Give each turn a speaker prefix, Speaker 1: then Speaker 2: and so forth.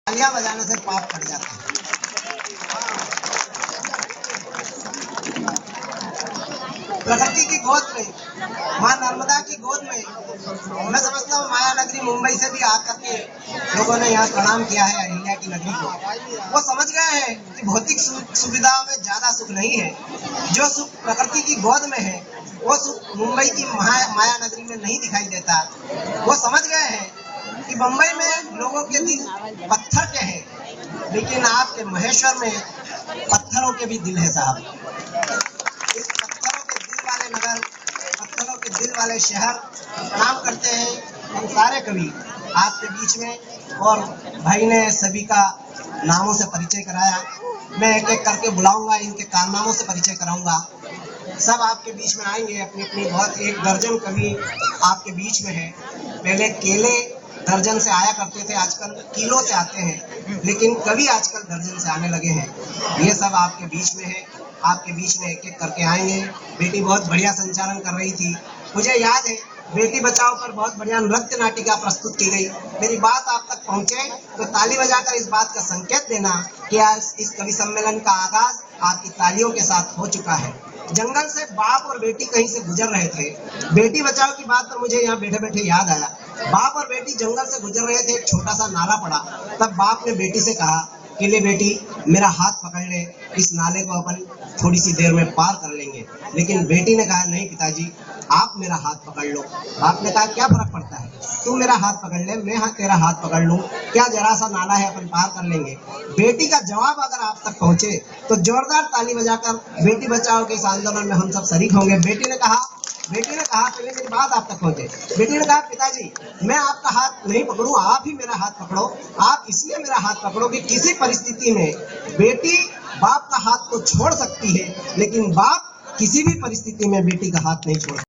Speaker 1: तालियां बजाने से पाप कट जाता है। प्रकृति की गोद में, माँ नर्मदा की गोद में, मैं समझता हूँ माया नगरी मुंबई से भी आकर के लोगों ने यहाँ प्रणाम किया है अहिल्या की नगरी को। वो समझ गए हैं कि भौतिक सुविधाओं में ज्यादा सुख नहीं है। जो सुख प्रकृति की गोद में है वो सुख मुंबई की माया नगरी में नहीं दिखाई देता। वो समझ गए हैं कि मुंबई में लोगों के दिल पत्थर के हैं, लेकिन आपके महेश्वर में पत्थरों के भी दिल है साहब। इस पत्थरों के दिल वाले नगर, पत्थरों के दिल वाले शहर प्रणाम करते हैं हम सारे कवि आपके बीच में। और भाई ने सभी का नामों से परिचय कराया, मैं एक एक करके बुलाऊंगा, इनके कारनामों से परिचय कराऊंगा। सब आपके बीच में आएंगे, अपनी अपनी बहुत 1 दर्जन कवि आपके बीच में है। पहले केले दर्जन से आया करते थे, आजकल किलो से आते हैं, लेकिन कवि आजकल दर्जन से आने लगे हैं। ये सब आपके बीच में है, आपके बीच में एक एक करके आएंगे। बेटी बहुत बढ़िया संचालन कर रही थी, मुझे याद है बेटी बचाओ पर बहुत बढ़िया नृत्य नाटिका प्रस्तुत की गई। मेरी बात आप तक पहुंचे तो ताली बजाकर इस बात का संकेत देना कि आज इस कवि सम्मेलन का आगाज आपकी तालियों के साथ हो चुका है। जंगल से बाप और बेटी कहीं से गुजर रहे थे। बेटी बचाओ की बात तो मुझे यहाँ बैठे बैठे याद आया। बाप और बेटी जंगल से गुजर रहे थे, एक छोटा सा नाला पड़ा। तब बाप ने बेटी से कहा कि ले बेटी मेरा हाथ पकड़ ले, इस नाले को अपन थोड़ी सी देर में पार कर लेंगे। लेकिन बेटी ने कहा नहीं पिताजी, आप मेरा हाथ पकड़ लो। बाप ने कहा क्या फर्क पड़ता है, तू मेरा हाथ पकड़ ले, मैं तेरा हाथ पकड़ लूं, क्या जरा सा नाला है, अपन पार कर लेंगे। बेटी का जवाब अगर आप तक पहुंचे तो जोरदार ताली बजाकर बेटी बचाओ के इस आंदोलन में हम सब शरीक होंगे। बेटी ने कहा पहले मेरी बात आप तक पहुंचे। बेटी ने कहा पिताजी मैं आपका हाथ नहीं पकड़ूं, आप ही मेरा हाथ पकड़ो। आप इसलिए मेरा हाथ पकड़ो कि किसी परिस्थिति में बेटी बाप का हाथ तो छोड़ सकती है, लेकिन बाप किसी भी परिस्थिति में बेटी का हाथ नहीं छोड़ सकता।